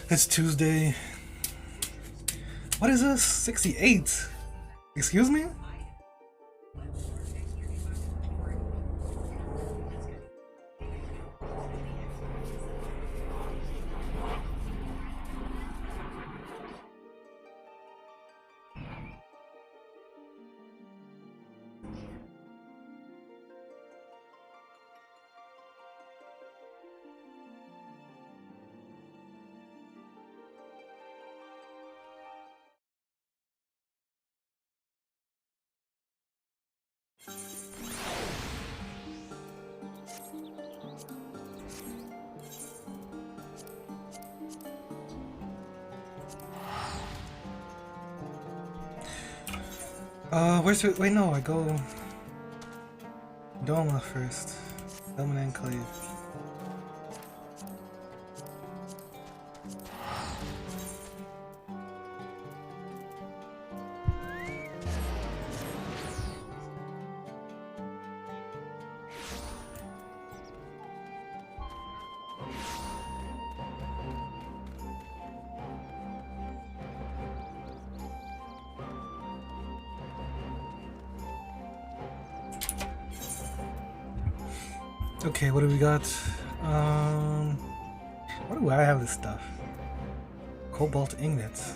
It's Tuesday. What is this? 68. Excuse me? Where's it? Wait, no, I go Doma first. Doma and Enclave. Okay, what do we got? Where do I have this stuff? Cobalt ingots.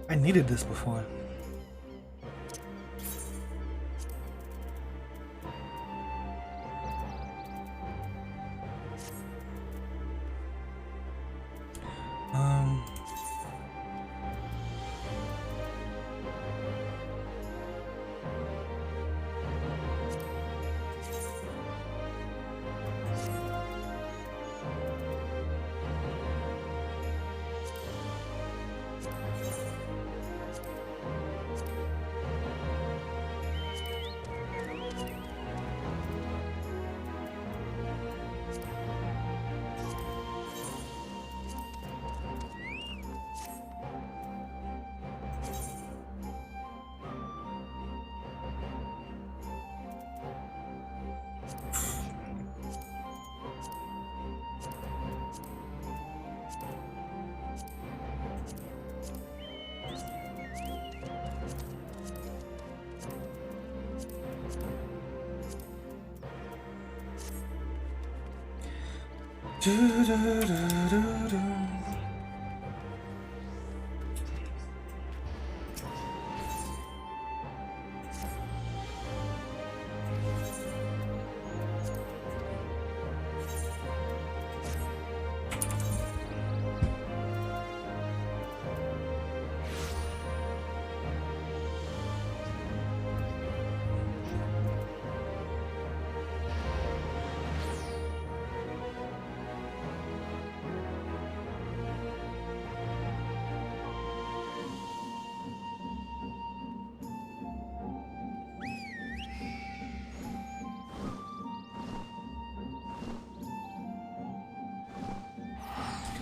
I needed this before.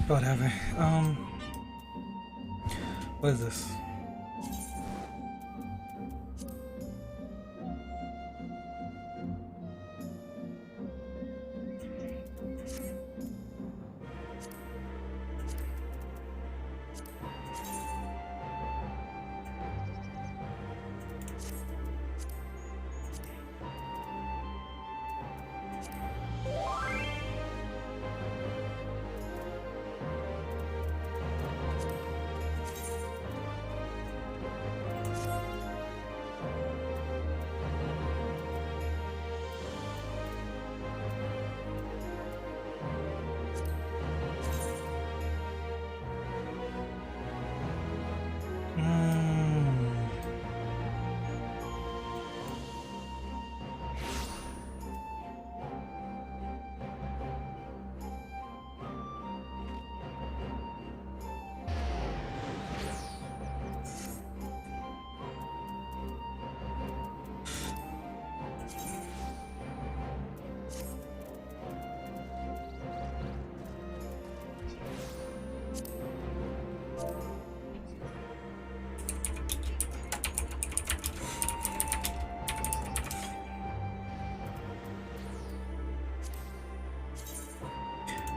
Whatever. What is this?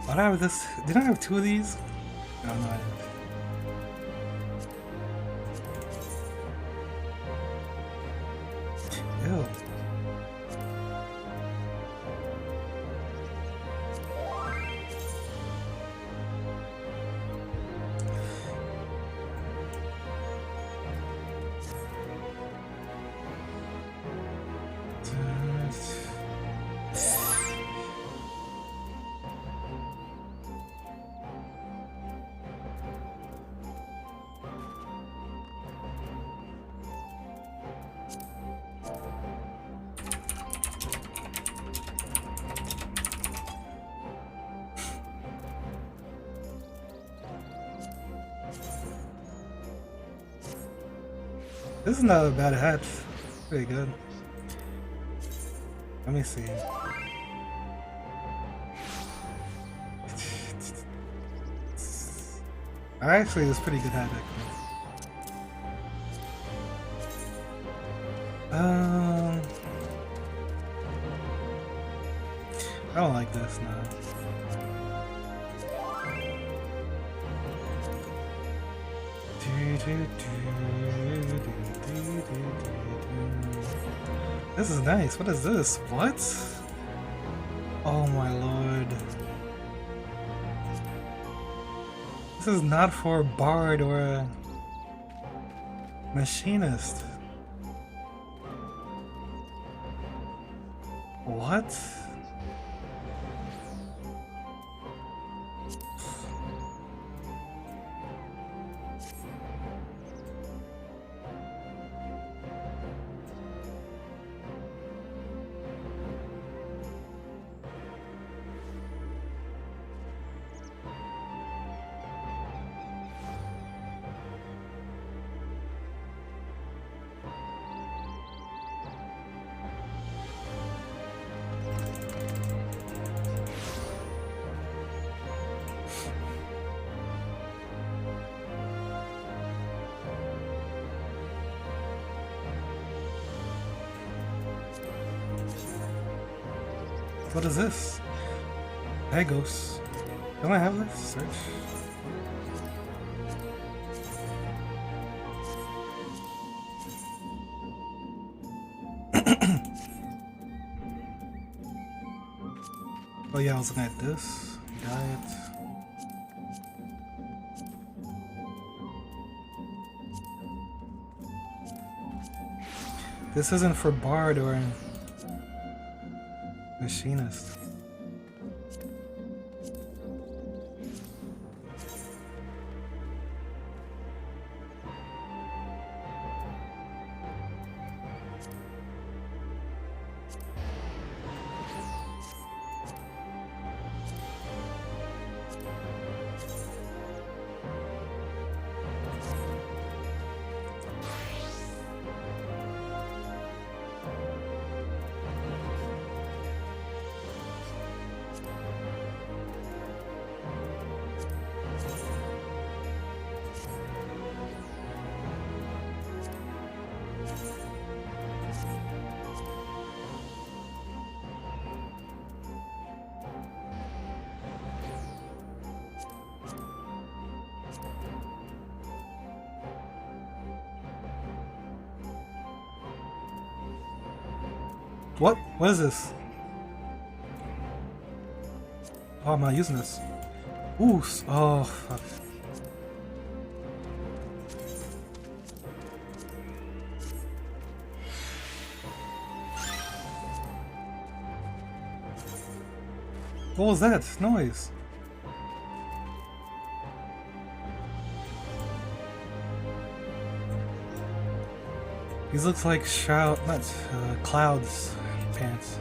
Why did I have this? Didn't I have two of these? Oh, no, I didn't. Ew. This is not a bad hat. Pretty good. Let me see. Actually, it's pretty good hat. I don't like this now. This is nice. What is this? What? Oh my lord. This is not for a bard or a machinist. What? What is this? Pagos. Don't I have this? Search. Oh yeah, I was looking at this. Diet. This isn't for bard or machinist. What? What is this? Oh, I'm not using this. Ooh, oh, fuck. What was that noise? These looks like Cloud's pants.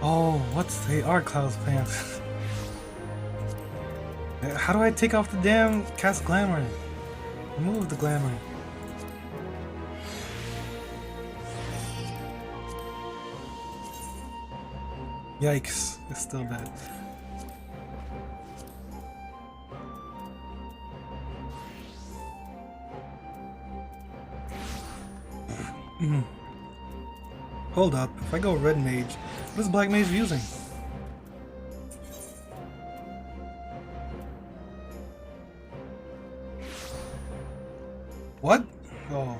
Oh, they are Cloud's pants. How do I take off the damn cast glamour? Remove the glamour. Yikes, it's still bad. Hold up. If I go red mage, what is black mage using? What? Oh,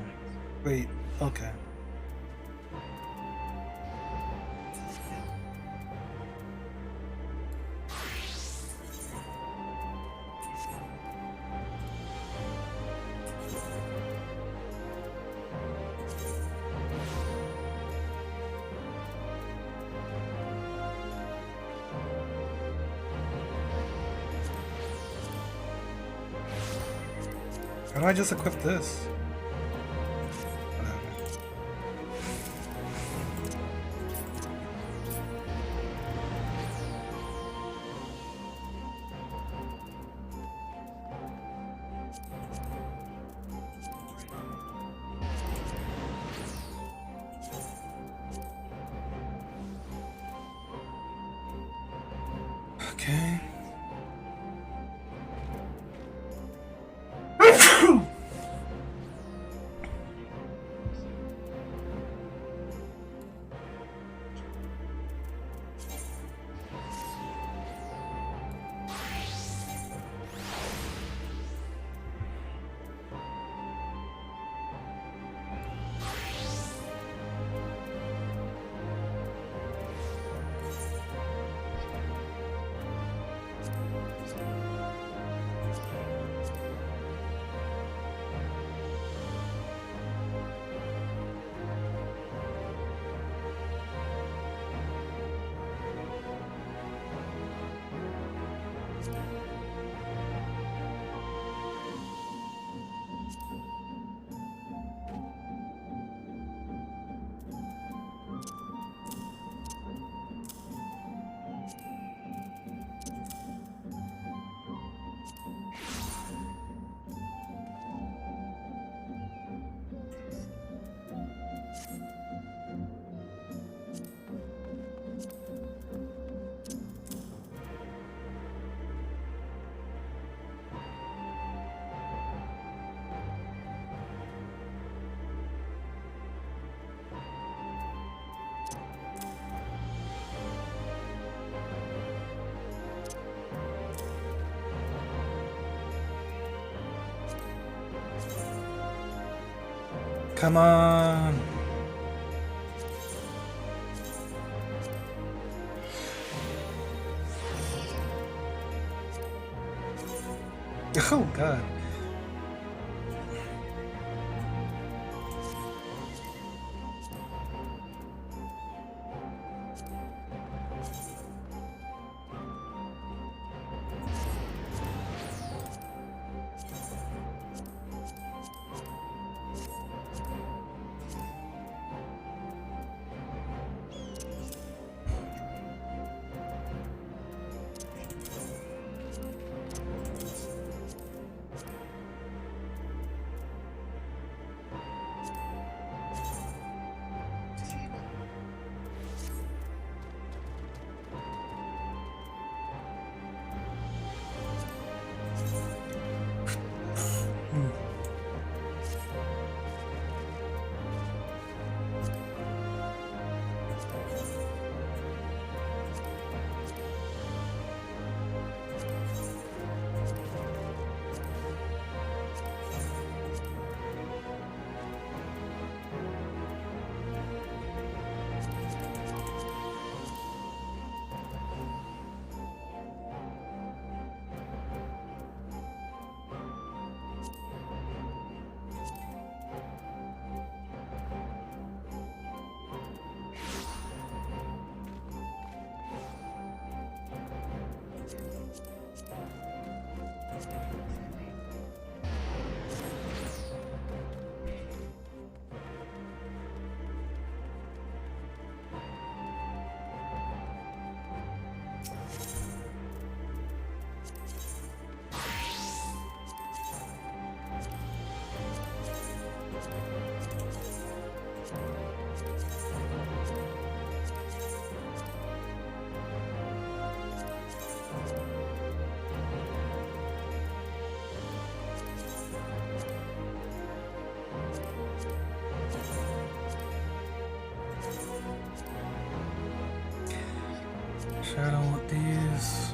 wait. Okay. How do I just equip this? Okay. Come on. Oh god. Okay, I don't want these.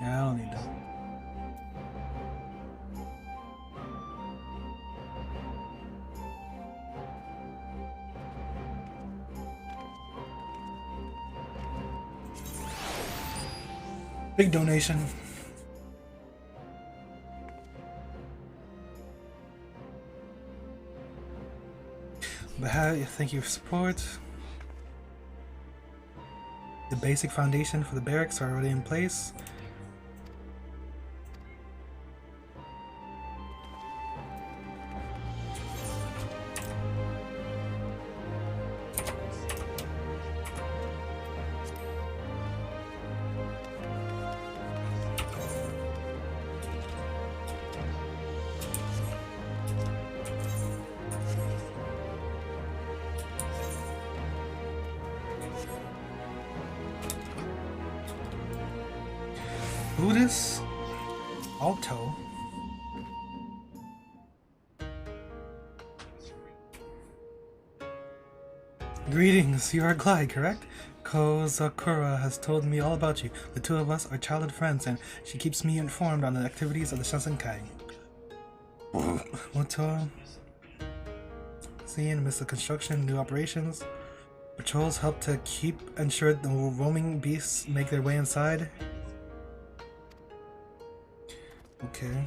Yeah, I don't need them. Big donation. But thank you for support. The basic foundation for the barracks are already in place. Buddhist Alto. Greetings, you are Glide, correct? Kozakura has told me all about you. The two of us are childhood friends, and she keeps me informed on the activities of the Shinsenkai. Moto, seeing Mr. Construction, new operations. Patrols help to ensure the roaming beasts make their way inside. Okay.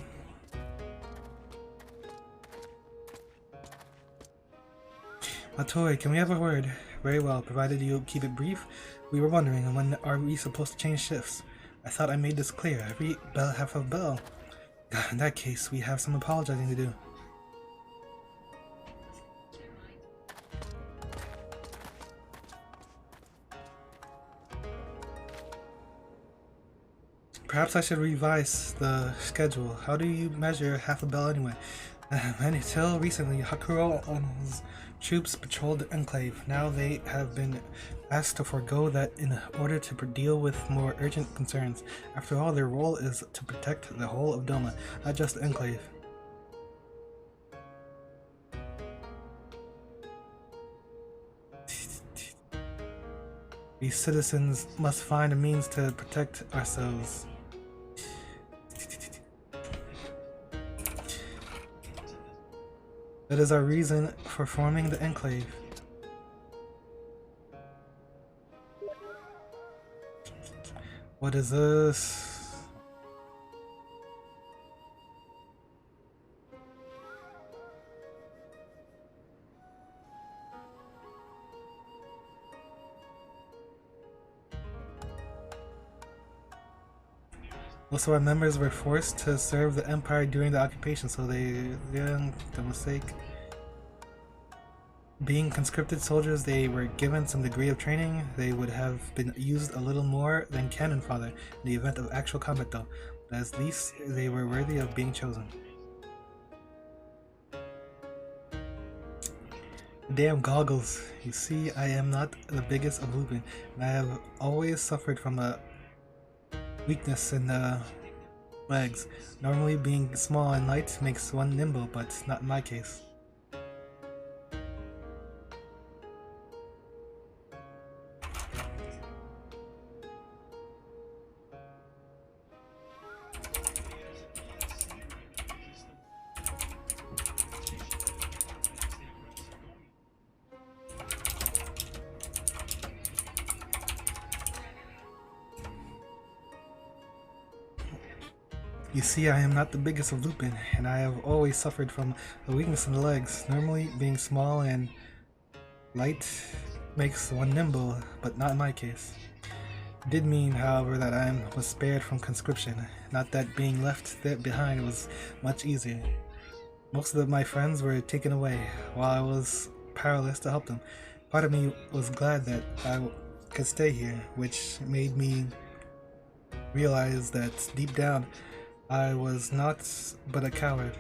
Matoy, can we have a word? Very well, provided you keep it brief. We were wondering, when are we supposed to change shifts? I thought I made this clear. Every bell half a bell. In that case, we have some apologizing to do. Perhaps I should revise the schedule. How do you measure half a bell anyway? Until recently, Hakuro and his troops patrolled the enclave. Now they have been asked to forego that in order to deal with more urgent concerns. After all, their role is to protect the whole of Doma, not just the enclave. We citizens must find a means to protect ourselves. That is our reason for forming the enclave. What is this? Also, our members were forced to serve the Empire during the occupation, so the mistake. Being conscripted soldiers, they were given some degree of training. They would have been used a little more than cannon fodder in the event of actual combat though, but at least they were worthy of being chosen. Damn goggles. You see, I am not the biggest of Lupin, and I have always suffered from a weakness in the legs. Normally being small and light makes one nimble, but not in my case. You see, I am not the biggest of Lupin, and I have always suffered from a weakness in the legs. Normally, being small and light makes one nimble, but not in my case. It did mean, however, that I was spared from conscription, not that being left behind was much easier. Most of my friends were taken away, while I was powerless to help them. Part of me was glad that I could stay here, which made me realize that deep down, I was not but a coward.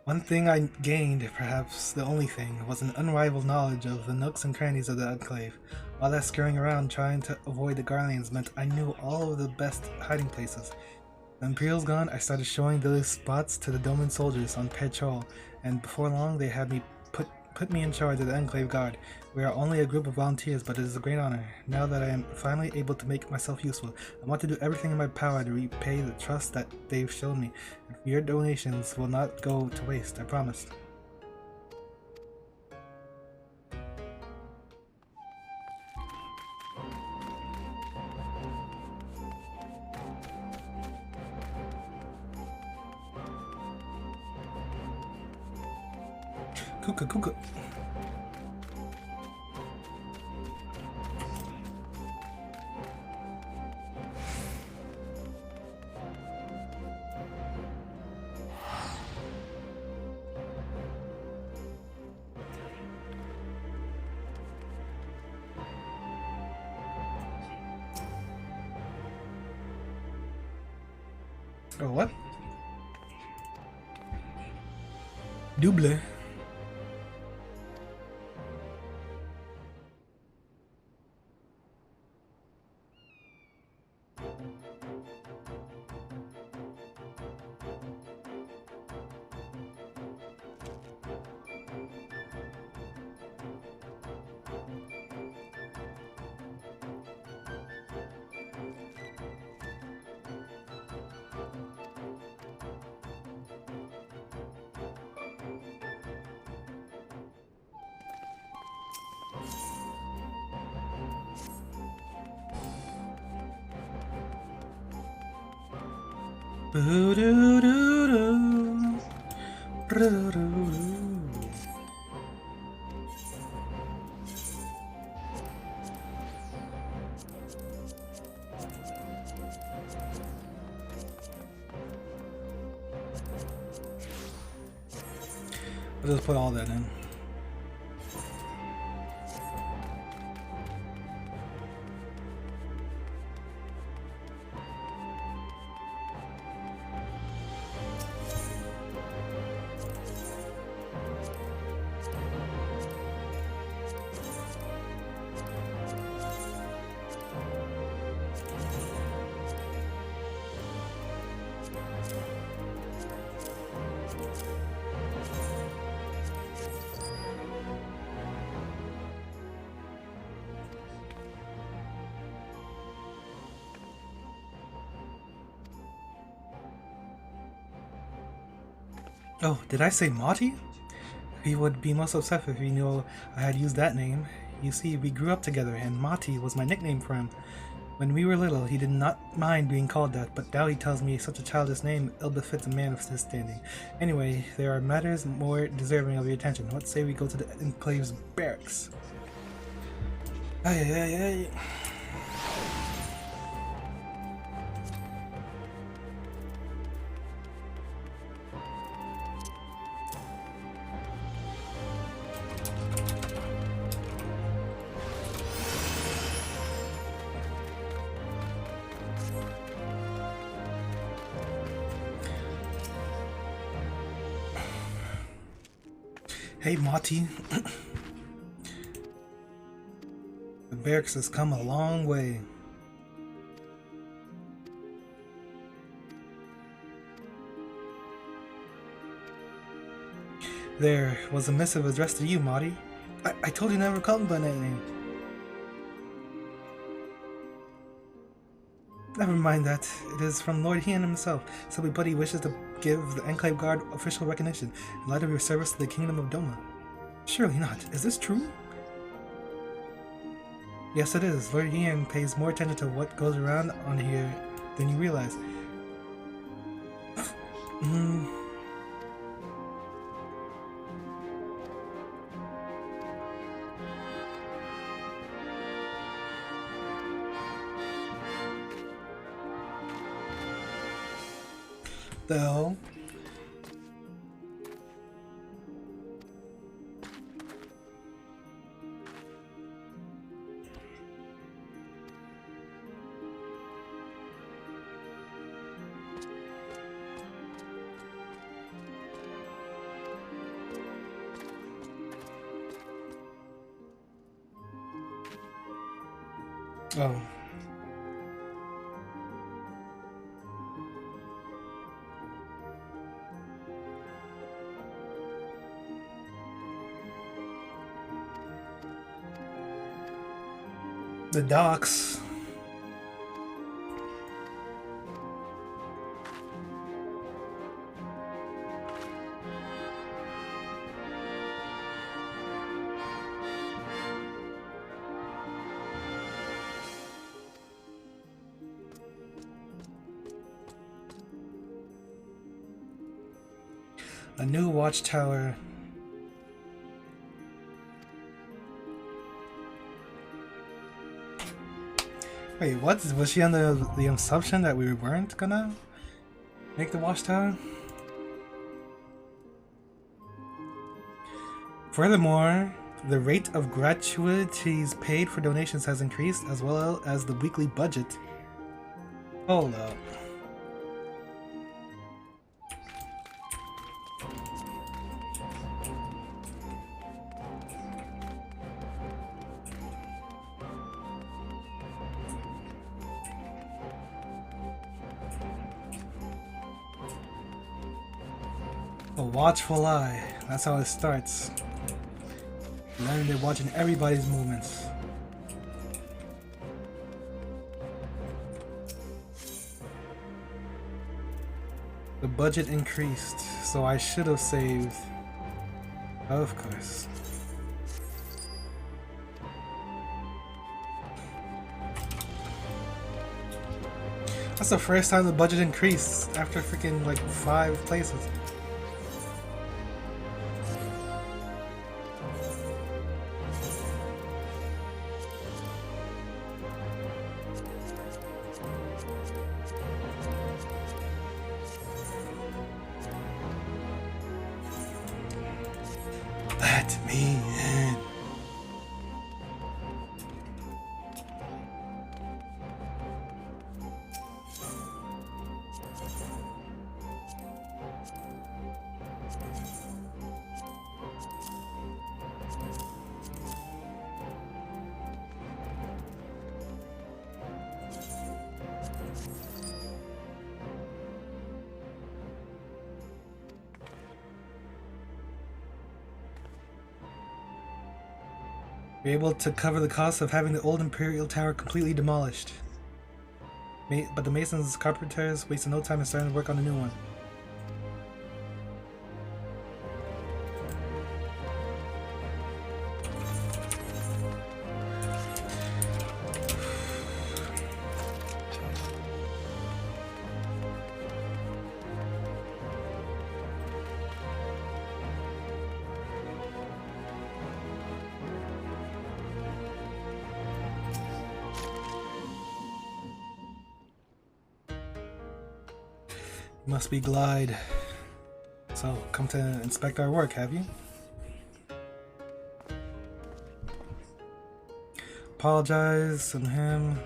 One thing I gained, perhaps the only thing, was an unrivaled knowledge of the nooks and crannies of the Enclave. All that scurrying around trying to avoid the Guardians meant I knew all of the best hiding places. When Imperial's gone, I started showing those spots to the Doman soldiers on patrol, and before long they had me put me in charge of the Enclave Guard. We are only a group of volunteers, but it is a great honor. Now that I am finally able to make myself useful, I want to do everything in my power to repay the trust that they've shown me. And your donations will not go to waste, I promise. Kuka kuka. Oh, what? Double. I'll just put all that in. Oh, did I say Marty? He would be most upset if he knew I had used that name. You see, we grew up together, and Marty was my nickname for him. When we were little, he did not mind being called that, but now he tells me such a childish name ill befits a man of his standing. Anyway, there are matters more deserving of your attention. What say we go to the Enclave's barracks? Ay, ay, ay. Hey, Marty. The barracks has come a long way. There was a missive addressed to you, Marty. I told you never to call me by that name. Never mind that. It is from Lord Hien himself. Simply put, he wishes to give the Enclave Guard official recognition in light of your service to the Kingdom of Doma. Surely not. Is this true? Yes, it is. Lord Hien pays more attention to what goes around on here than you realize. The hell? Oh. The docks. A new watchtower. Wait, what? Was she under the assumption that we weren't gonna make the watchtower? Furthermore, the rate of gratuities paid for donations has increased, as well as the weekly budget. Hold up. A watchful eye. That's how it starts. Then they're watching everybody's movements. The budget increased, so I should have saved. Of course. That's the first time the budget increased after freaking like 5 places. Let me in. Be able to cover the cost of having the old Imperial Tower completely demolished. But the masons and carpenters wasted no time in starting to work on a new one. Must be Glide. So, come to inspect our work, have you? Apologize on him.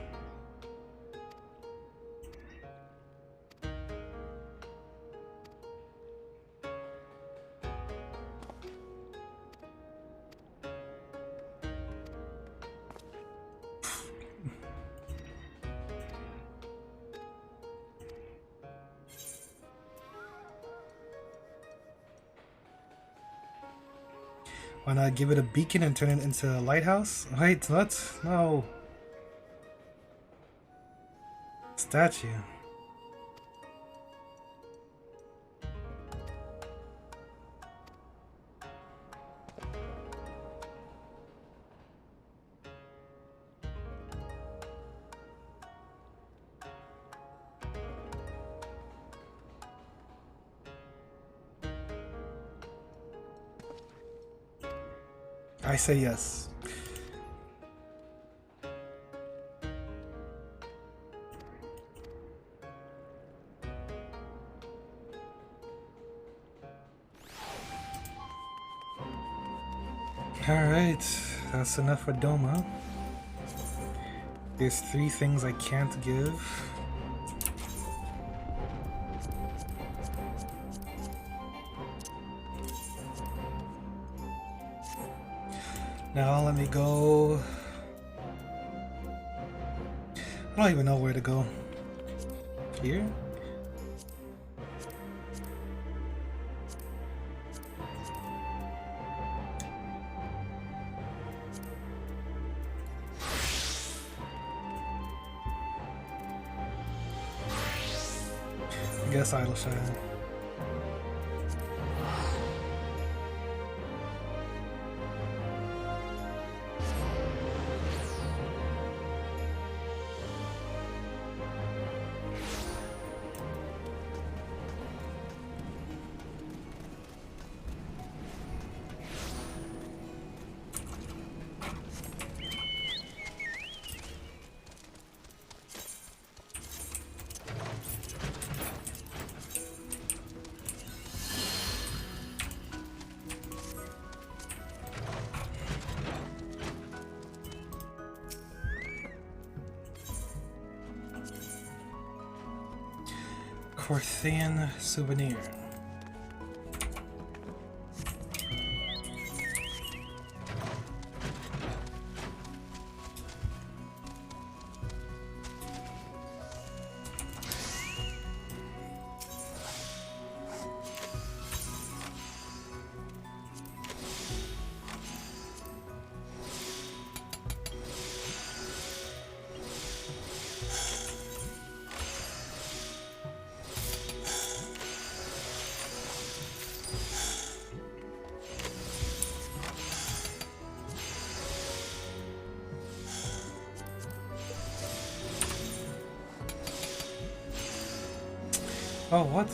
Why not give it a beacon and turn it into a lighthouse? Wait, what? No. Statue. I say yes. Alright, that's enough for Doma. There's 3 things I can't give. Now let me go I don't even know where to go. Here? I guess Idle Shine. Questin souvenir. Oh, what?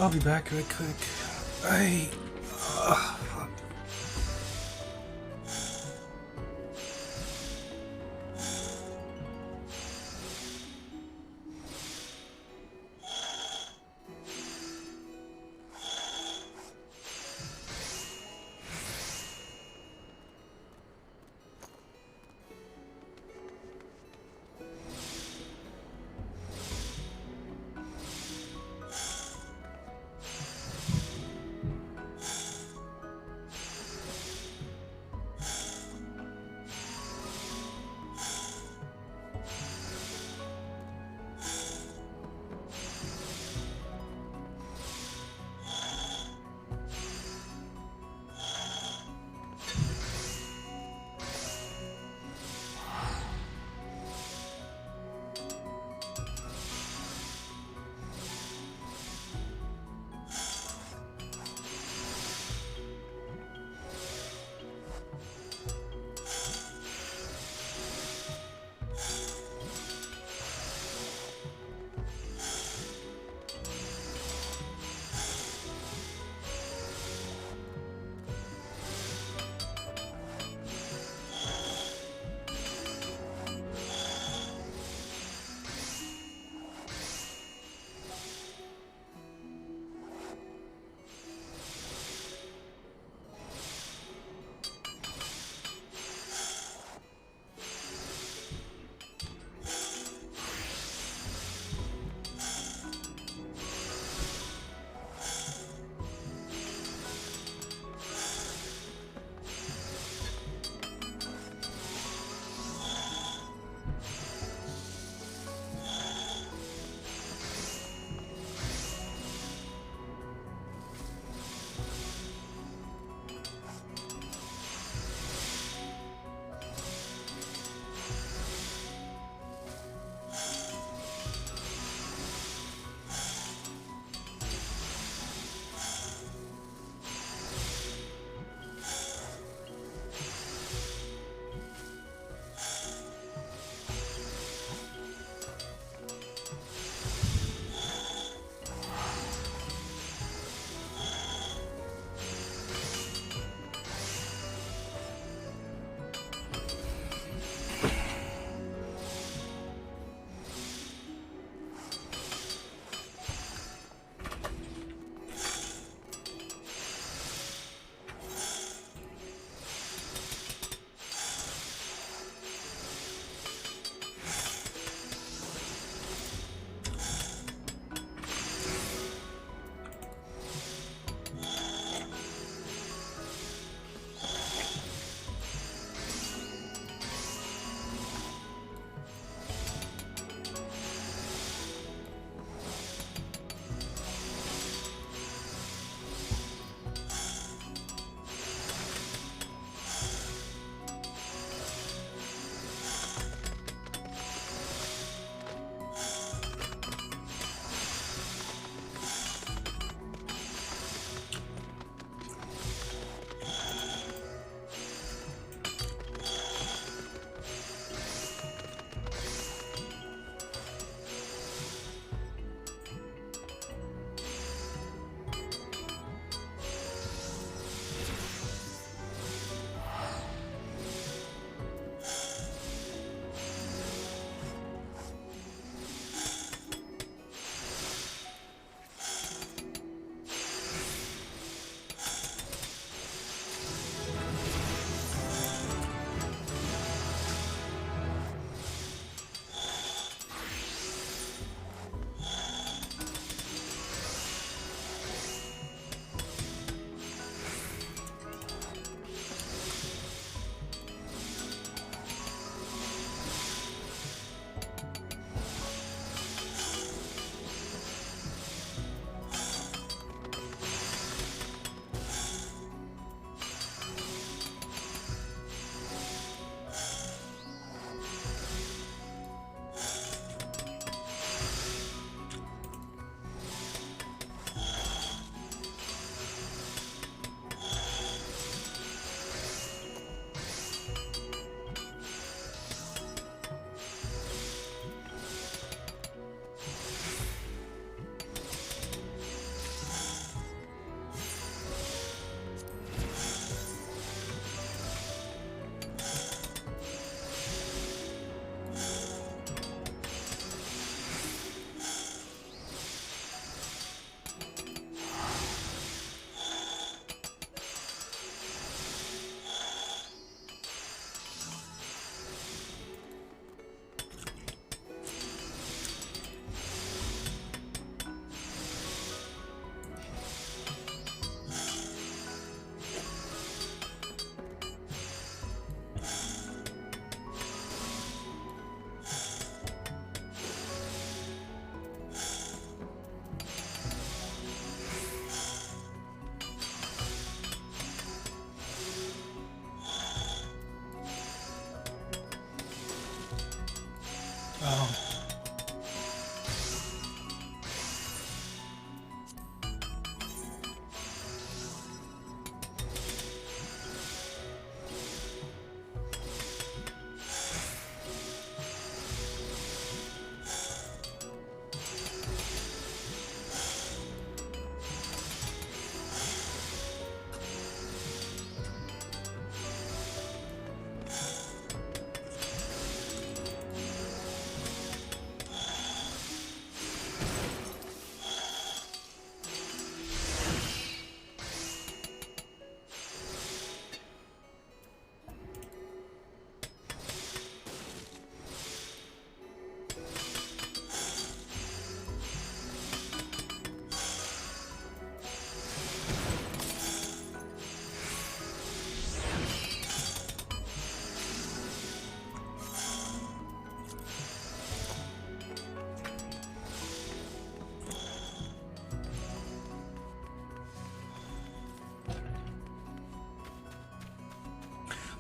I'll be back right quick. Fuck.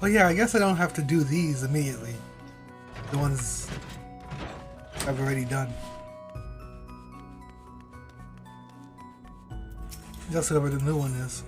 Oh yeah, I guess I don't have to do these immediately. The ones I've already done. Just whatever the new one is.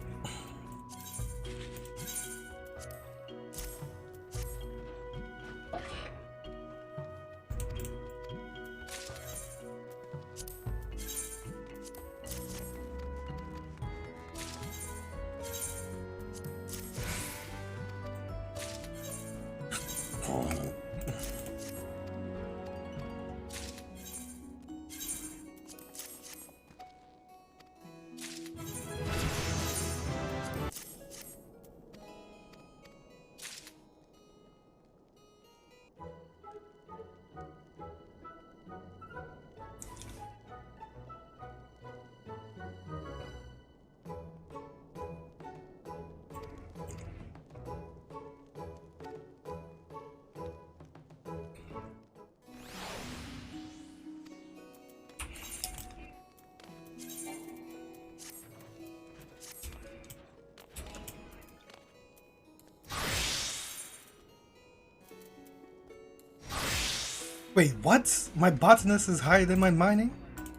Wait, what? My botanist is higher than my mining?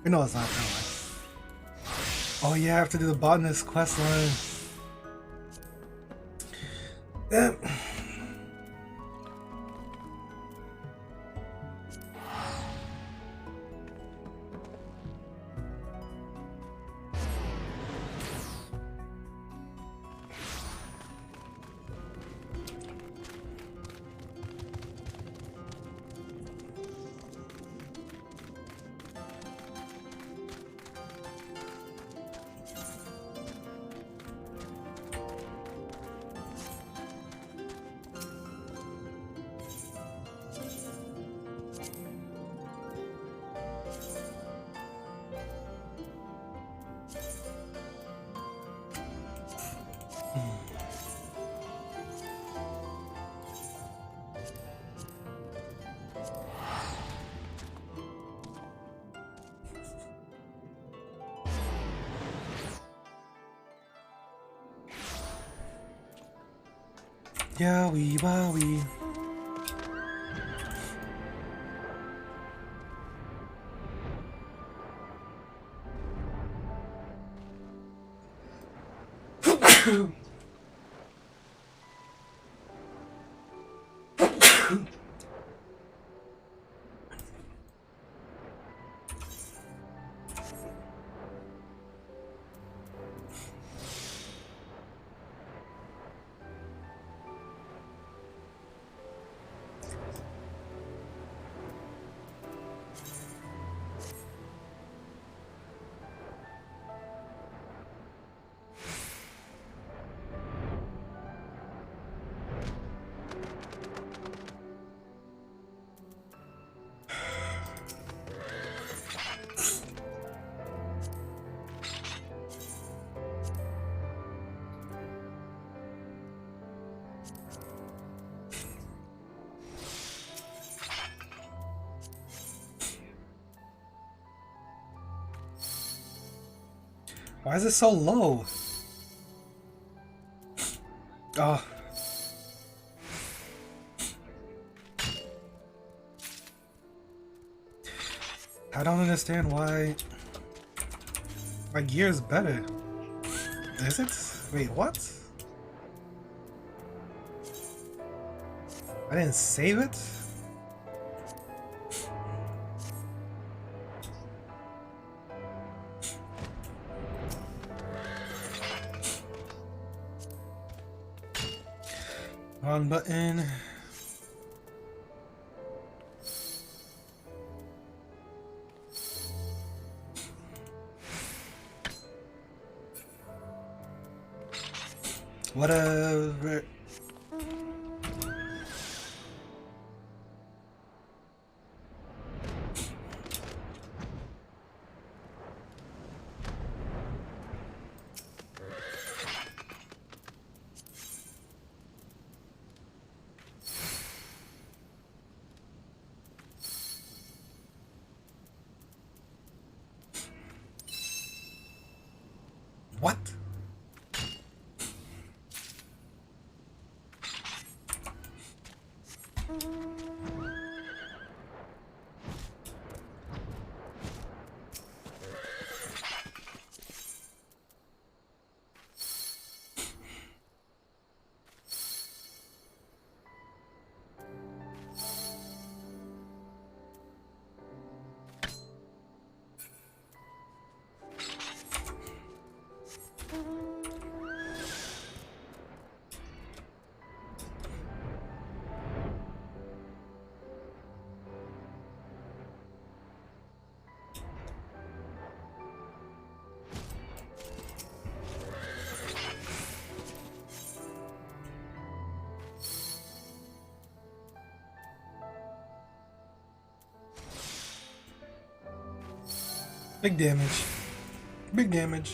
No, it's not that one. Oh yeah, I have to do the botanist quest line. Damn. Yowie wowie. Why is it so low? Oh. I don't understand why my gear is better. Is it? Wait, what? I didn't save it? On button. Whatever. What? Big damage. Big damage.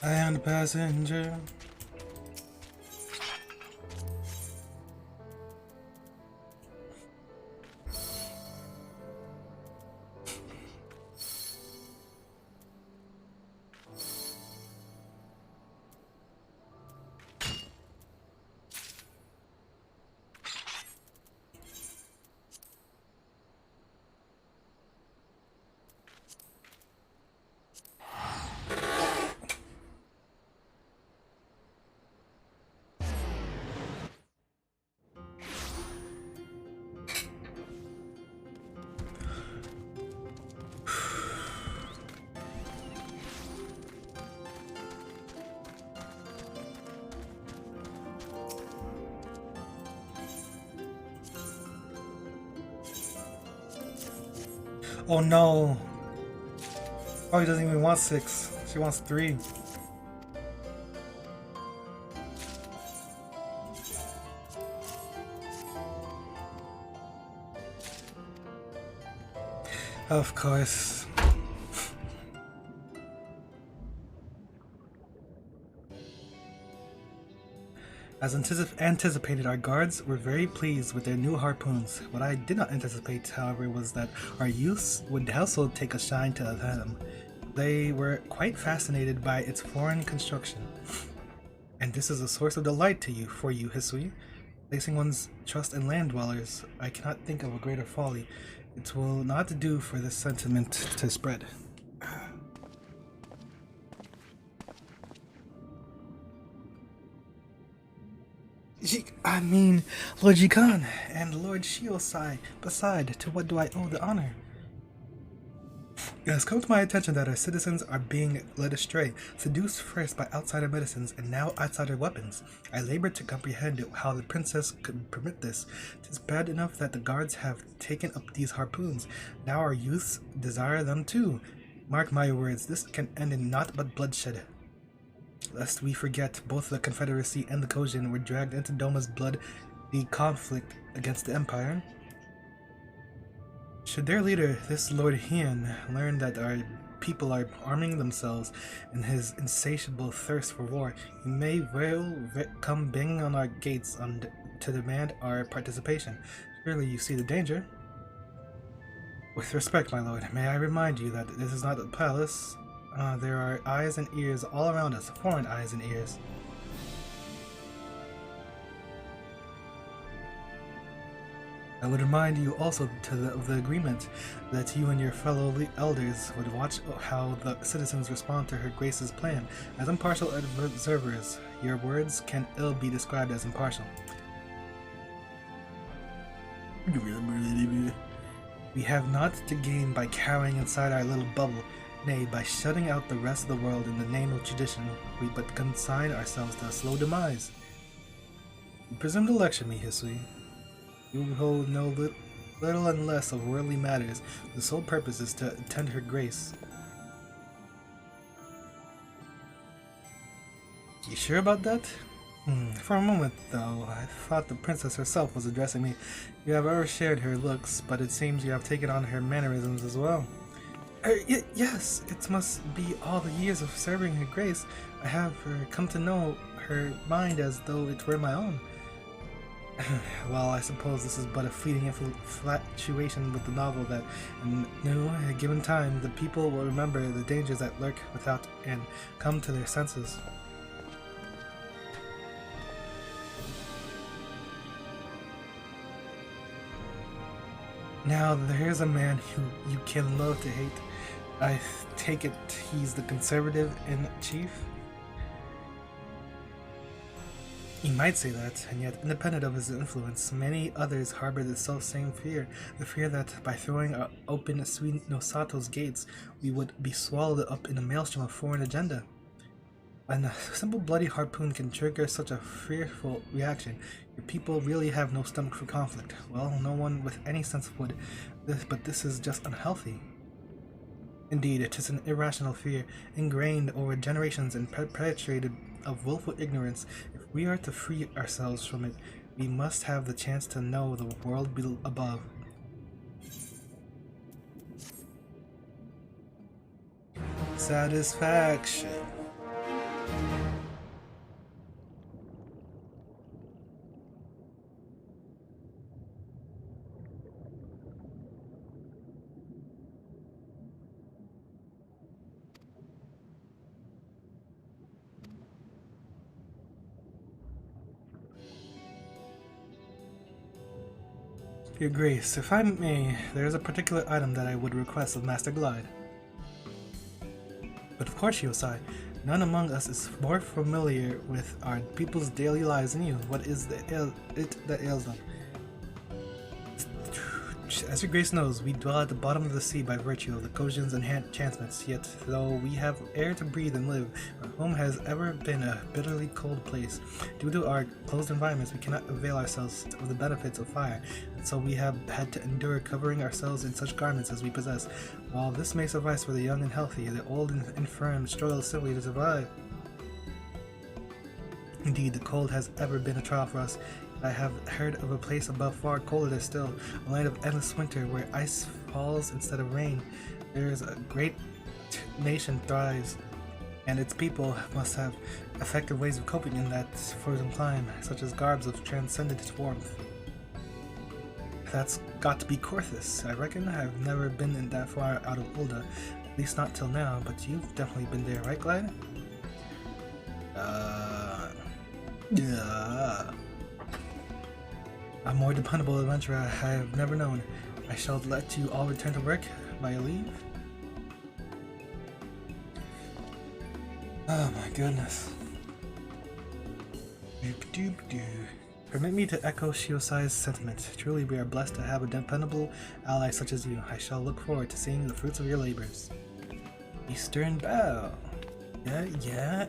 I am the passenger. Oh no! Oh, he doesn't even want 6. She wants 3. Of course. As anticipated, our guards were very pleased with their new harpoons. What I did not anticipate, however, was that our youths would also take a shine to them. They were quite fascinated by its foreign construction. And this is a source of delight for you, Hisui. Placing one's trust in land dwellers, I cannot think of a greater folly. It will not do for this sentiment to spread. I mean, Lord Jikan and Lord Shiosai. Beside, to what do I owe the honor? It has come to my attention that our citizens are being led astray, seduced first by outsider medicines and now outsider weapons. I labor to comprehend how the princess could permit this. It is bad enough that the guards have taken up these harpoons. Now our youths desire them too. Mark my words, this can end in naught but bloodshed. Lest we forget, both the Confederacy and the Kojin were dragged into Doma's bloody conflict against the Empire. Should their leader, this Lord Heian, learn that our people are arming themselves in his insatiable thirst for war, he may well come banging on our gates to demand our participation. Surely you see the danger. With respect, my lord, may I remind you that this is not a palace. There are eyes and ears all around us, foreign eyes and ears. I would remind you also of the agreement that you and your fellow elders would watch how the citizens respond to Her Grace's plan. As impartial observers, your words can ill be described as impartial. We have not to gain by cowering inside our little bubble. Nay, by shutting out the rest of the world in the name of tradition, we but consign ourselves to a slow demise. You presume to lecture me, Hisui. You hold no little and less of worldly matters. The sole purpose is to attend Her Grace. You sure about that? For a moment, though, I thought the princess herself was addressing me. You have overshared her looks, but it seems you have taken on her mannerisms as well. Yes, it must be all the years of serving Her Grace. I have come to know her mind as though it were my own. Well, I suppose this is but a fleeting infatuation with the novel that, in no given time, the people will remember the dangers that lurk without and come to their senses. Now, there's a man who you can love to hate. I take it he's the conservative in chief? You might say that, and yet, independent of his influence, many others harbor the self-same fear, the fear that by throwing open Sweet Nosato's gates, we would be swallowed up in a maelstrom of foreign agenda. And a simple bloody harpoon can trigger such a fearful reaction. Your people really have no stomach for conflict. Well, no one with any sense would, but this is just unhealthy. Indeed, it is an irrational fear, ingrained over generations and perpetuated of willful ignorance. If we are to free ourselves from it, we must have the chance to know the world above. Satisfaction. Your Grace, if I may, there is a particular item that I would request of Master Glide. But of course, Shiosai, none among us is more familiar with our people's daily lives than you. What is it that ails them? As your Grace knows, we dwell at the bottom of the sea by virtue of the Kojin's enchantments, yet though we have air to breathe and live, our home has ever been a bitterly cold place. Due to our closed environments, we cannot avail ourselves of the benefits of fire, and so we have had to endure covering ourselves in such garments as we possess. While this may suffice for the young and healthy, the old and infirm struggle simply to survive. Indeed, the cold has ever been a trial for us. I have heard of a place above far colder still, a land of endless winter where ice falls instead of rain. There is a great nation thrives, and its people must have effective ways of coping in that frozen climb, such as garbs of transcendent warmth. That's got to be Korthus, I reckon. I've never been in that far out of Ulda, at least not till now, but you've definitely been there, right, Glide? Yeah. A more dependable adventurer I have never known. I shall let you all return to work by leave. Oh my goodness. Permit me to echo Shiosai's sentiment. Truly we are blessed to have a dependable ally such as you. I shall look forward to seeing the fruits of your labors. Eastern Bow. Yeah.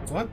What?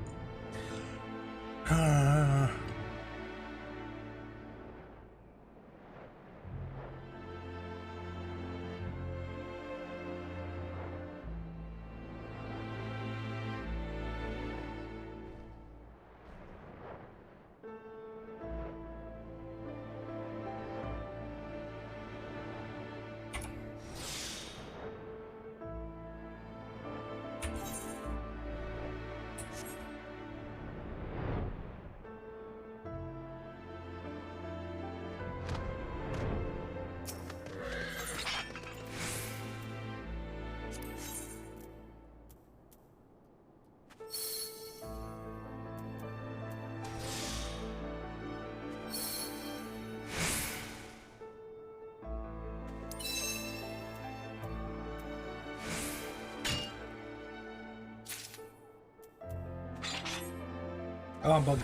Oh, I'm bugging.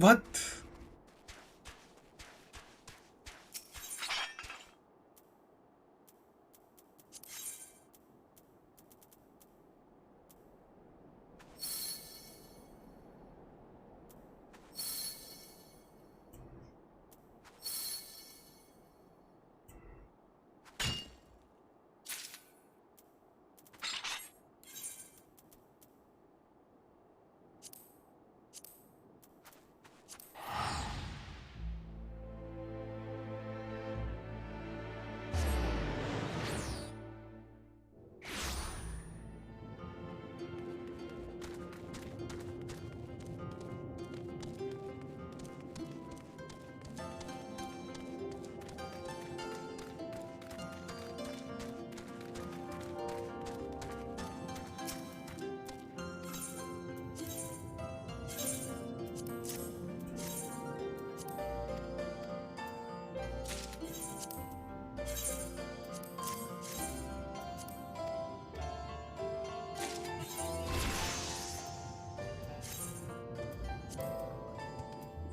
What?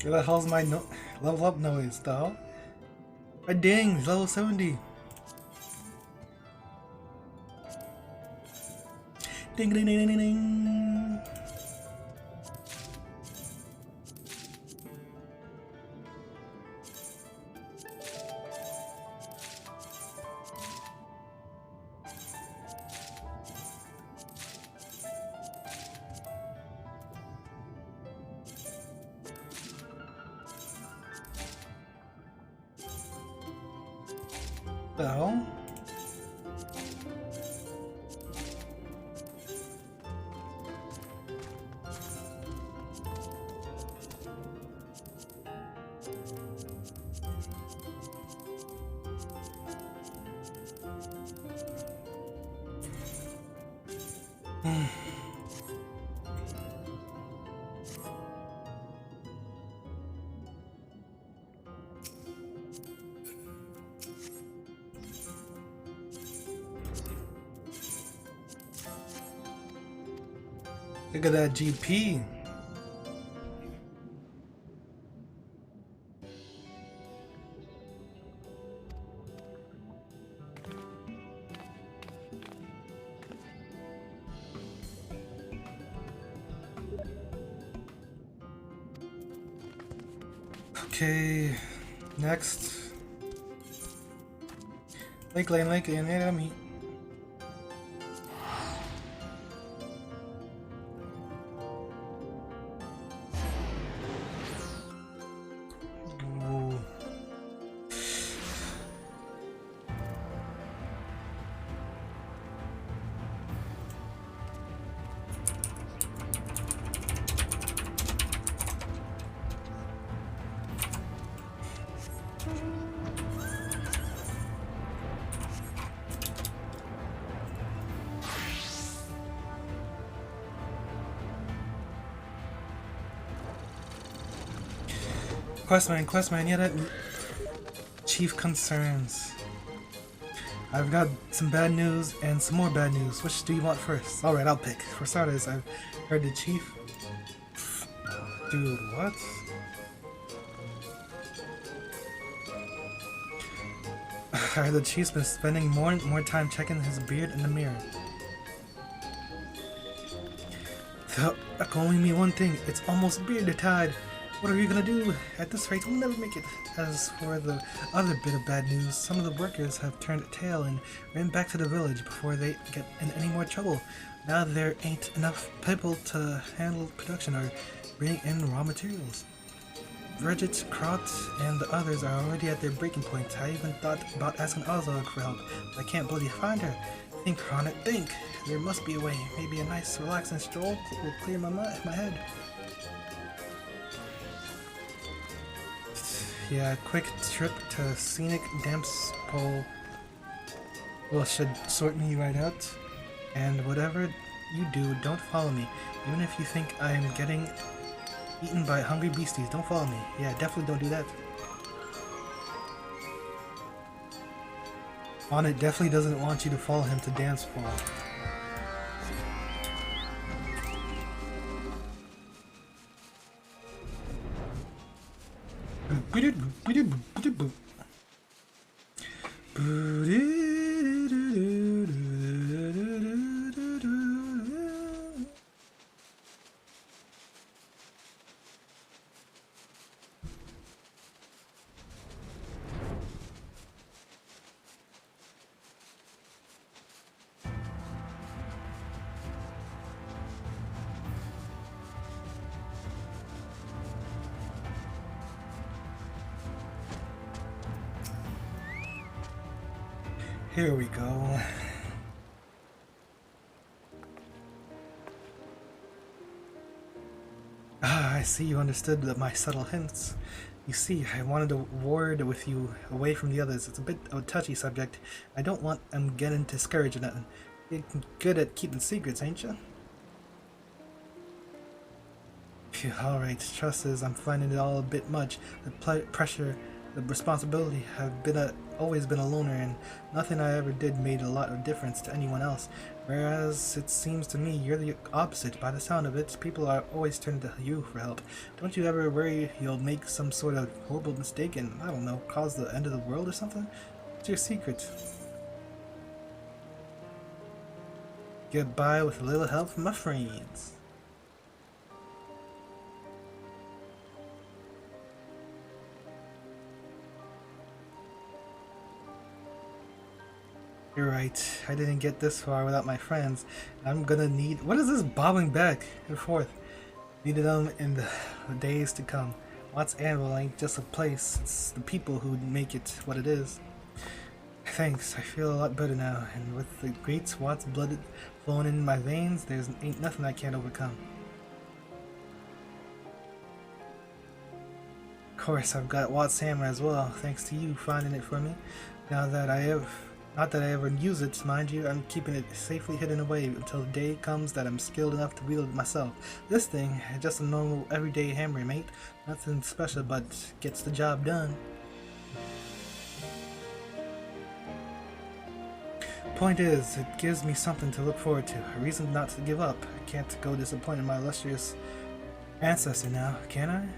What the hell's my level up noise, though? My dang, level 70. Ding ding ding ding ding. The hell? Look at that GP. Okay, next. Lake and enemy. Questman, yeah, that chief concerns. I've got some bad news and some more bad news. Which do you want first? Alright, I'll pick. For starters, I've heard the chief. Dude, what? The chief's been spending more and more time checking his beard in the mirror. That can only mean one thing. It's almost beard tide. What are you gonna do? At this rate, we'll never make it. As for the other bit of bad news, some of the workers have turned tail and ran back to the village before they get in any more trouble. Now there ain't enough people to handle production or bring in raw materials. Bridget, Kraut, and the others are already at their breaking point. I even thought about asking Ozog for help, but I can't bloody find her. Think on it, think. There must be a way. Maybe a nice relaxing stroll will clear my head. Yeah, quick trip to scenic dance pole should sort me right out. And whatever you do, don't follow me. Even if you think I'm getting eaten by hungry beasties, don't follow me. Yeah, definitely don't do that. Onit definitely doesn't want you to follow him to dance pole. Here we go. Ah, I see you understood my subtle hints. You see, I wanted to ward with you away from the others. It's a bit of a touchy subject. I don't want them getting discouraged or nothing. You're good at keeping secrets, ain't you? Phew, alright, trust is I'm finding it all a bit much. The pressure, the responsibility have been always been a loner, and nothing I ever did made a lot of difference to anyone else. Whereas it seems to me you're the opposite. By the sound of it, people are always turning to you for help. Don't you ever worry you'll make some sort of horrible mistake and, I don't know, cause the end of the world or something? What's your secret? Get by with a little help from my friends. You're right, I didn't get this far without my friends. I'm gonna need— what is this bobbing back and forth? Needed them in the days to come. Watts Anvil ain't just a place, it's the people who make it what it is. Thanks, I feel a lot better now, and with the great Watts blood flowing in my veins, there's ain't nothing I can't overcome. Of course, I've got Watts Hammer as well, thanks to you finding it for me. Now that I have— not that I ever use it, mind you, I'm keeping it safely hidden away until the day comes that I'm skilled enough to wield it myself. This thing, just a normal everyday hammer, mate. Nothing special, but gets the job done. Point is, it gives me something to look forward to, a reason not to give up. I can't go disappointing my illustrious ancestor now, can I?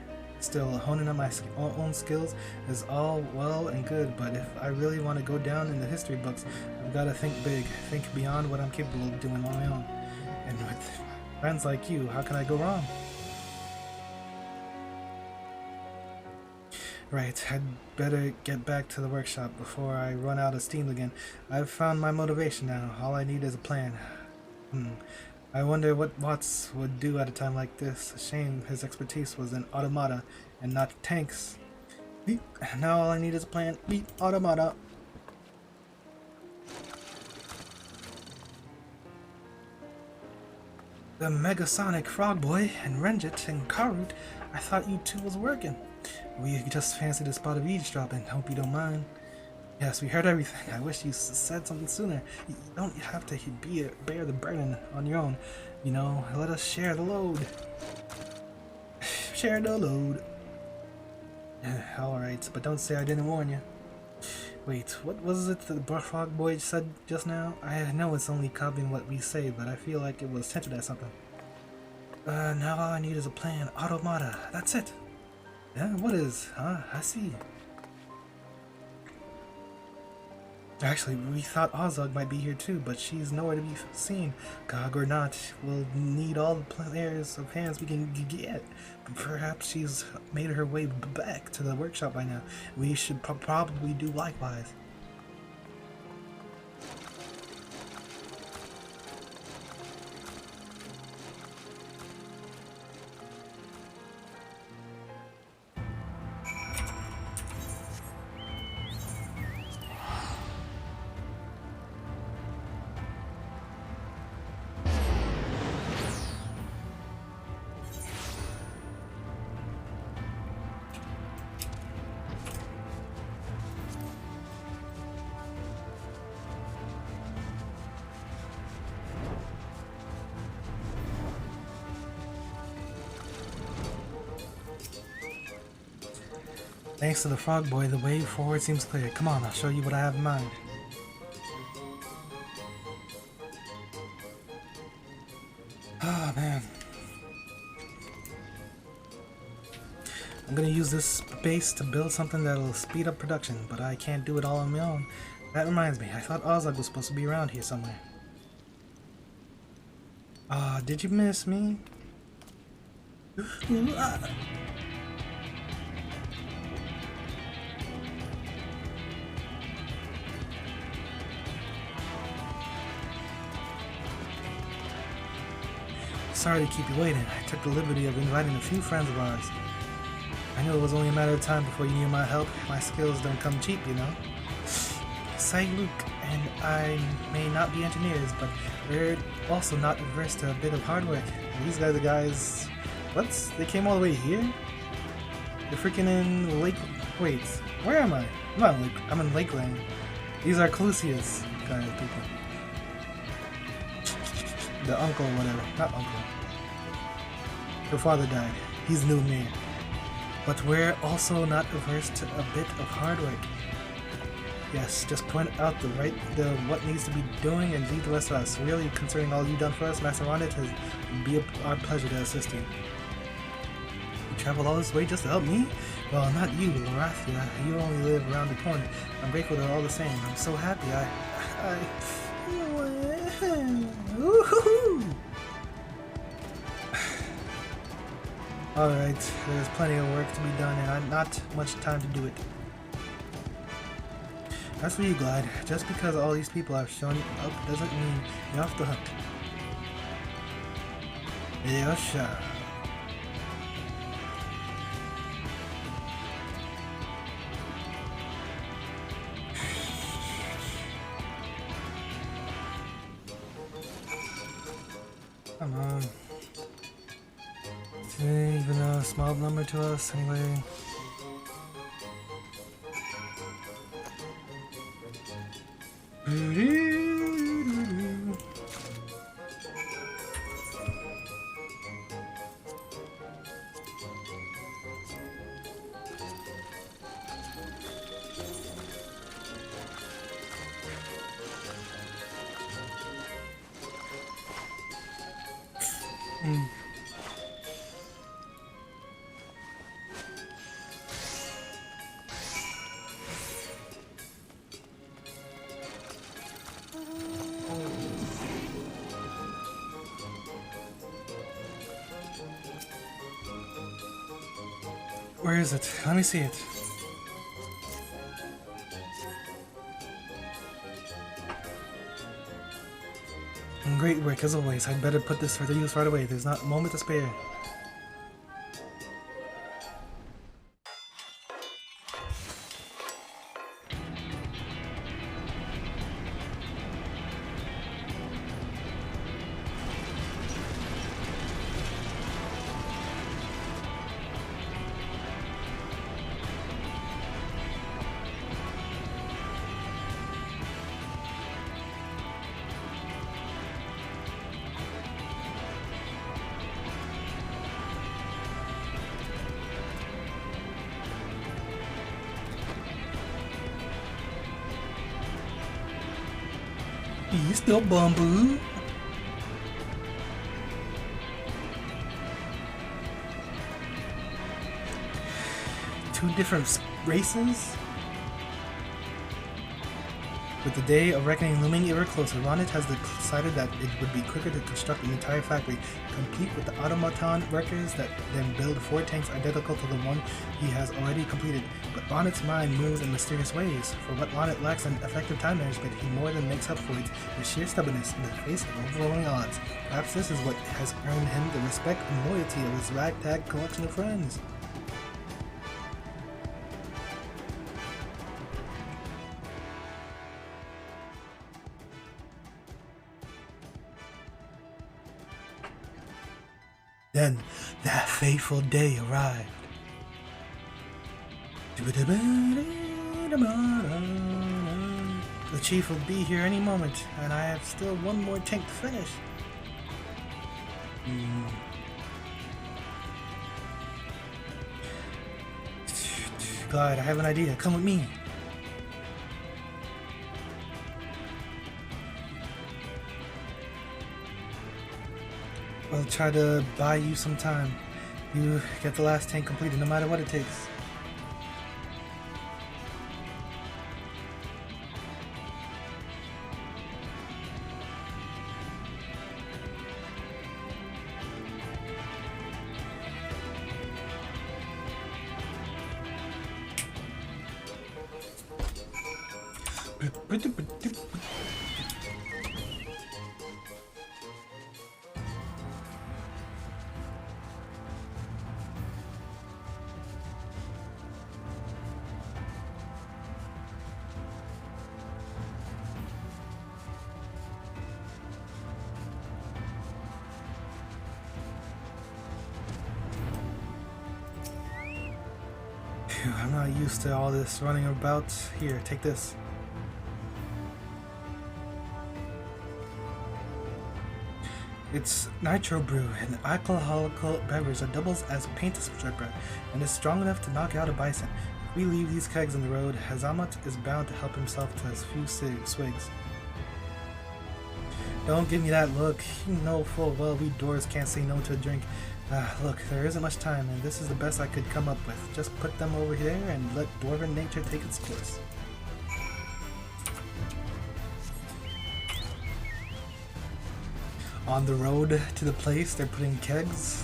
Still, honing on my own skills is all well and good, but if I really want to go down in the history books, I've got to think big, think beyond what I'm capable of doing on my own. And with friends like you, how can I go wrong? Right, I'd better get back to the workshop before I run out of steam again. I've found my motivation now. All I need is a plan. I wonder what Watts would do at a time like this. A shame his expertise was in automata and not tanks. Beep. Now all I need is a plan. Beep. Automata. The Megasonic Frog Boy and Renjit and Karut, I thought you two was working. We just fancied a spot of eavesdropping. Hope you don't mind. Yes, we heard everything. I wish you said something sooner. You don't have to bear the burden on your own. You know, let us share the load. Share the load. Alright, but don't say I didn't warn you. Wait, what was it that the Frog Boy said just now? I know it's only copying what we say, but I feel like it was hinted at something. Now all I need is a plan. Automata. That's it. Yeah, what is? Huh? I see. Actually, we thought Ozug might be here too, but she's nowhere to be seen. Gog or not, we'll need all the pairs of hands we can get. Perhaps she's made her way back to the workshop by now. We should probably do likewise. Thanks to the Frog Boy, the way forward seems clear. Come on, I'll show you what I have in mind. Ah, man. I'm gonna use this space to build something that'll speed up production, but I can't do it all on my own. That reminds me, I thought Ozag was supposed to be around here somewhere. Ah, did you miss me? Sorry to keep you waiting. I took the liberty of inviting a few friends of ours. I knew it was only a matter of time before you needed my help. My skills don't come cheap, you know. Sai Luke and I may not be engineers, but we're also not averse to a bit of hard work. These guys are guys... What? They came all the way here? They're freaking in Lake... Wait, where am I? I'm not in Lake... I'm in Lakeland. These are Clusius kind of people. The uncle or whatever. Not uncle. Her father died. He's the new mayor. But we're also not averse to a bit of hard work. Yes, just point out what needs to be doing and leave the rest of us. Really, considering all you've done for us, Master Ronit, it would be our pleasure to assist you. You traveled all this way just to help me? Well, not you, Lorathia. You only live around the corner. I'm grateful to all the same. I'm so happy. Alright, there's plenty of work to be done and not much time to do it. As for you, Glide, just because all these people have shown up doesn't mean you're off the hook. Yosha. Come on. Even a small number to us, anyway. Where is it? Let me see it. Great work as always. I'd better put this to use right away. There's not a moment to spare. You still bamboo? Two different races? With the day of reckoning looming ever closer, Ronit has decided that it would be quicker to construct an entire factory, complete with the automaton workers that then build 4 tanks identical to the one he has already completed. But Ronit's mind moves in mysterious ways. For what Ronit lacks in effective time management, he more than makes up for it with sheer stubbornness in the face of overwhelming odds. Perhaps this is what has earned him the respect and loyalty of his ragtag collection of friends. Then, that fateful day arrived. The chief will be here any moment, and I have still one more tank to finish. God, I have an idea. Come with me. I'll try to buy you some time. You get the last tank completed no matter what it takes. I'm not used to all this running about. Here, take this. It's nitro brew, an alcoholic beverage that doubles as paint stripper and is strong enough to knock out a bison. If we leave these kegs on the road, Hazamat is bound to help himself to his few swigs. Don't give me that look. You know full well we doors can't say no to a drink. Look, there isn't much time, and this is the best I could come up with. Just put them over there and let dwarven nature take its course. On the road to the place, they're putting kegs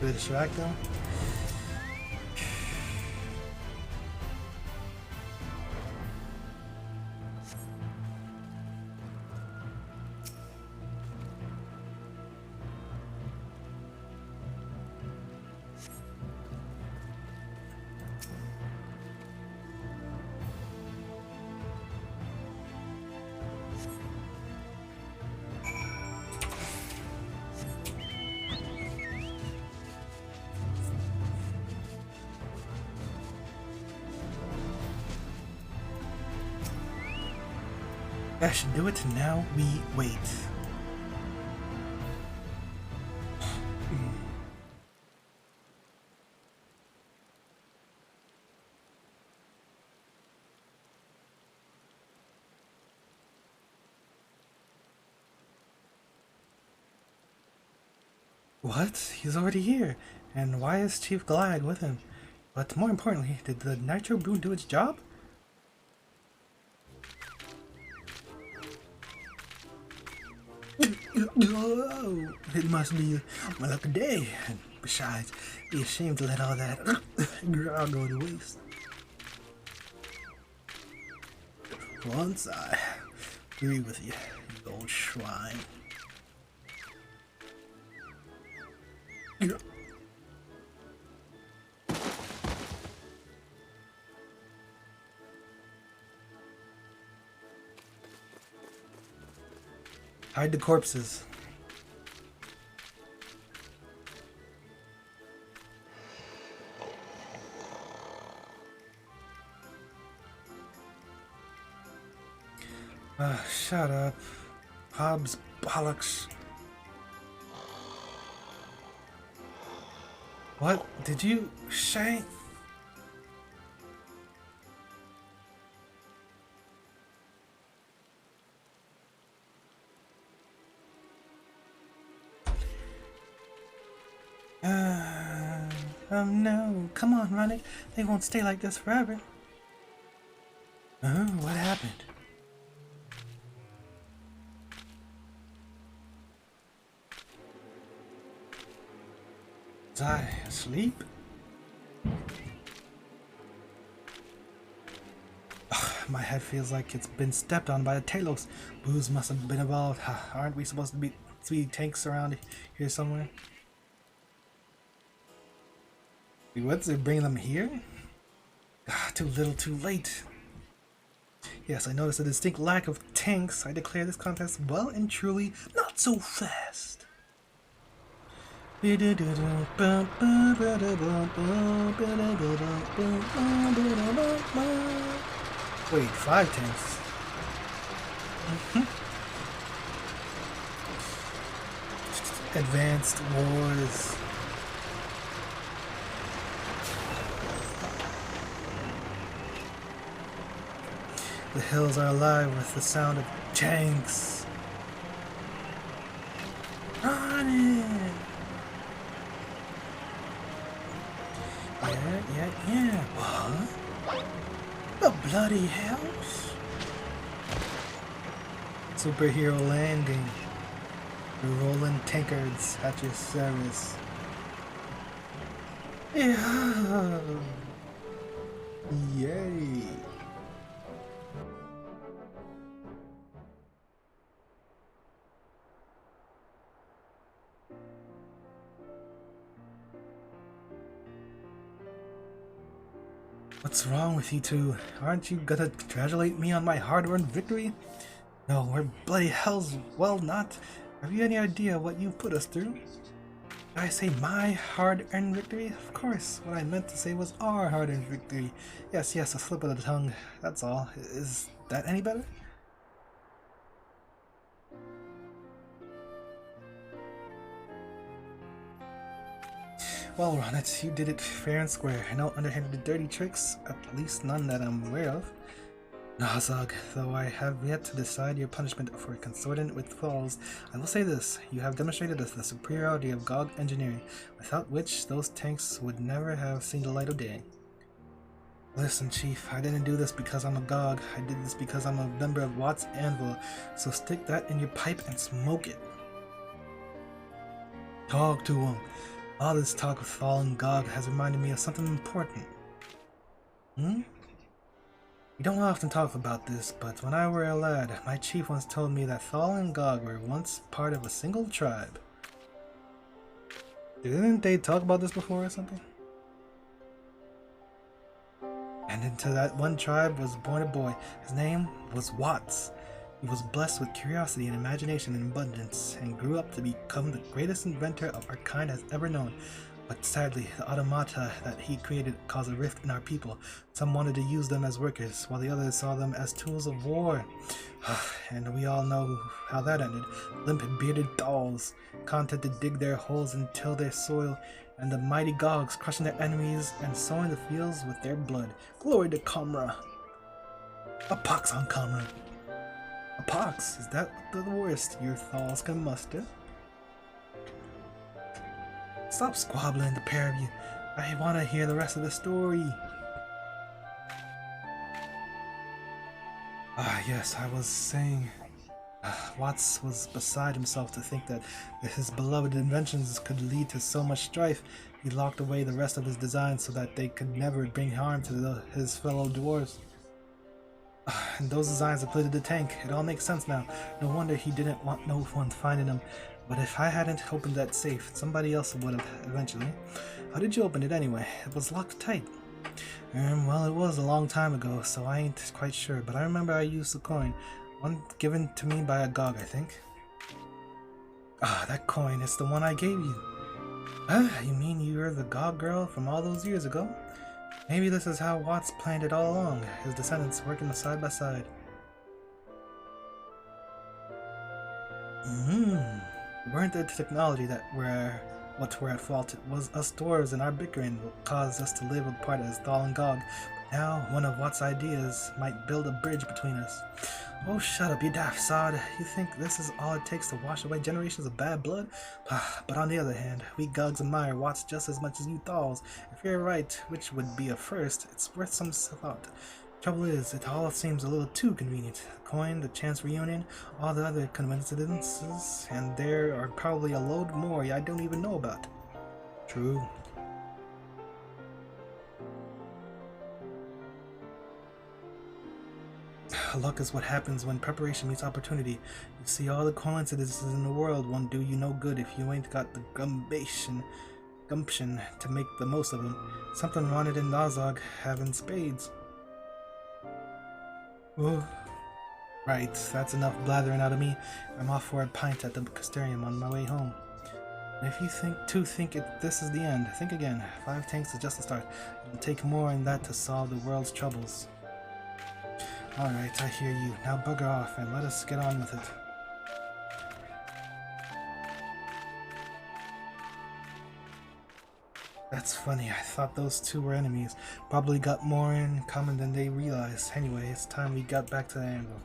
to distract them. I should do it. Now we wait. What? He's already here. And why is Chief Glad with him? But more importantly, did the Nitro Boon do its job? Oh, it must be my lucky day. And besides, be ashamed to let all that grog go to waste. Once I agree with you, you old shrine. Hide the corpses. Shut up. Hobbs bollocks. What did you say? Oh no, come on, run it. They won't stay like this forever. What happened? Was I asleep? My head feels like it's been stepped on by a Talos. Booze must have been involved. Aren't we supposed to be tanks around here somewhere? What's it bringing them here? Too little, too late. Yes, I noticed a distinct lack of tanks. I declare this contest well and truly not so fast. Wait, 5 tanks. Advanced wars. The hills are alive with the sound of tanks. Run it! yet? Yeah. What? The bloody hells? Superhero landing. The rolling tankards at your service. Yeah. Yay. What's wrong with you two? Aren't you gonna congratulate me on my hard-earned victory? No, we're bloody hells, well not. Have you any idea what you put us through? Did I say my hard-earned victory? Of course, what I meant to say was our hard-earned victory. Yes, a slip of the tongue, that's all. Is that any better? Well, Ronit, you did it fair and square. No underhanded dirty tricks, at least none that I'm aware of. Nazog, though I have yet to decide your punishment for consorting with thralls, I will say this, you have demonstrated the superiority of GOG engineering, without which those tanks would never have seen the light of day. Listen, Chief, I didn't do this because I'm a GOG, I did this because I'm a member of Watt's Anvil, so stick that in your pipe and smoke it. Talk to him. All this talk of fallen GOG has reminded me of something important. We don't often talk about this, but when I were a lad, my chief once told me that Thal and Gog were once part of a single tribe. Didn't they talk about this before or something? And into that one tribe was born a boy. His name was Watts. He was blessed with curiosity and imagination in abundance, and grew up to become the greatest inventor of our kind has ever known. But sadly, the automata that he created caused a rift in our people. Some wanted to use them as workers, while the others saw them as tools of war. And we all know how that ended. Limp bearded dolls, content to dig their holes and till their soil, and the mighty Gogs crushing their enemies and sowing the fields with their blood. Glory to Kamra! A pox on Kamra! A pox? Is that the worst your Thals can muster? Stop squabbling, the pair of you. I want to hear the rest of the story. Yes, I was saying... Watts was beside himself to think that his beloved inventions could lead to so much strife. He locked away the rest of his designs so that they could never bring harm to his fellow dwarves. And those designs included the tank. It all makes sense now. No wonder he didn't want no one finding them. But if I hadn't opened that safe, somebody else would have eventually. How did you open it anyway? It was locked tight. Well, it was a long time ago, so I ain't quite sure, but I remember I used the coin. One given to me by a Gog, I think. That coin, it's the one I gave you. You mean you're the Gog girl from all those years ago? Maybe this is how Watts planned it all along, his descendants working side by side. Weren't the technology that we're at fault. It was us dwarves and our bickering that caused us to live apart as Thal and Gog. But now, one of Watt's ideas might build a bridge between us. Oh, shut up, you daft sod. You think this is all it takes to wash away generations of bad blood? But on the other hand, we Gogs admire Watts just as much as you Thals. If you're right, which would be a first, it's worth some thought. Trouble is, it all seems a little too convenient. The coin, the chance reunion, all the other coincidences, and there are probably a load more I don't even know about. True. Luck is what happens when preparation meets opportunity. You see, all the coincidences in the world won't do you no good if you ain't got the gumption to make the most of them. Something wanted in Nazog having spades. Oh. Right, that's enough blathering out of me. I'm off for a pint at the Castarium on my way home. And if you think this is the end, think again. 5 tanks is just the start. It'll take more than that to solve the world's troubles. Alright, I hear you. Now bugger off and let us get on with it. That's funny, I thought those two were enemies. Probably got more in common than they realized. Anyway, it's time we got back to the anvil.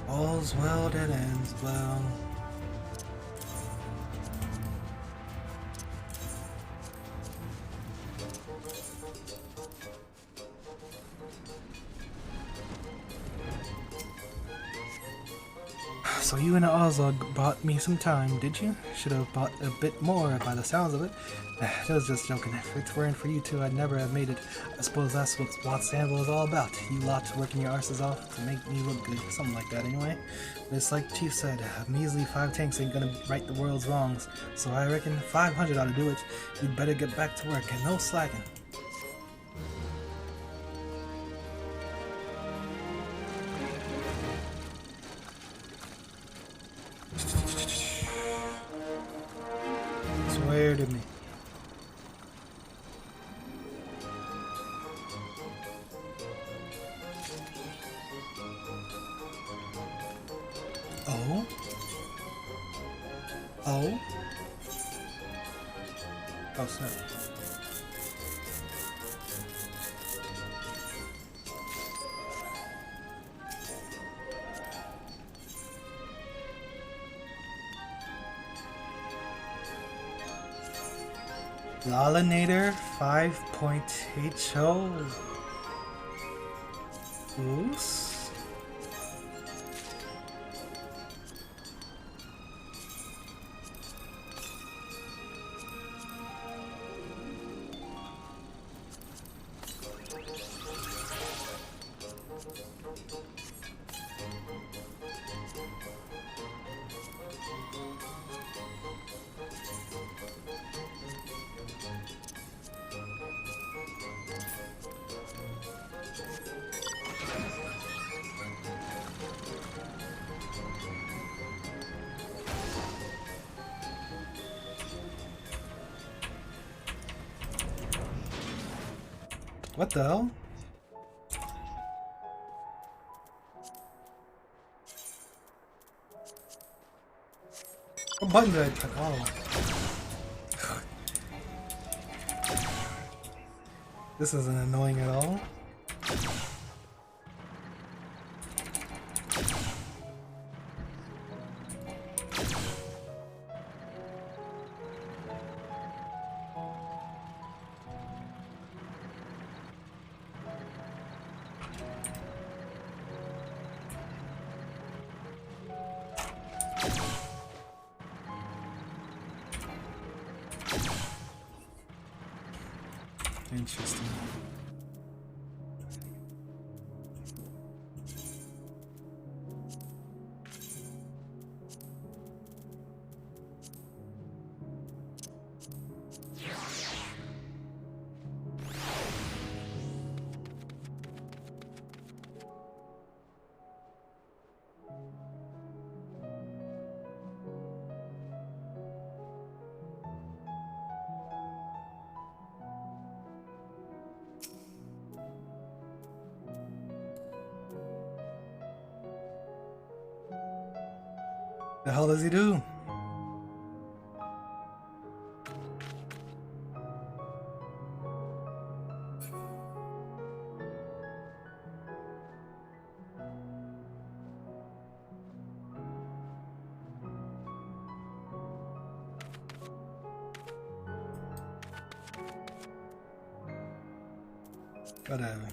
All's well that ends well. So you and Ozlog bought me some time, did you? Should have bought a bit more by the sounds of it. I was just joking. If it weren't for you two, I'd never have made it. I suppose that's what Watsamble is all about. You lot working your arses off to make me look good. Something like that anyway. But it's like Chief said, a measly 5 tanks ain't gonna right the world's wrongs. So I reckon 500 ought to do it. You'd better get back to work and no slacking. Swear to me. Oh? Oh? Oh snap. Lalinator 5.HO. Goose. What the hell? What button did I click? Oh. This isn't annoying at all. Interesting. The hell does he do? Whatever.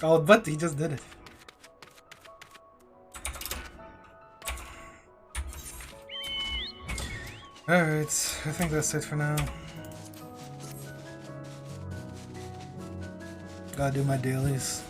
Oh, but he just did it. Alright, I think that's it for now. Gotta do my dailies.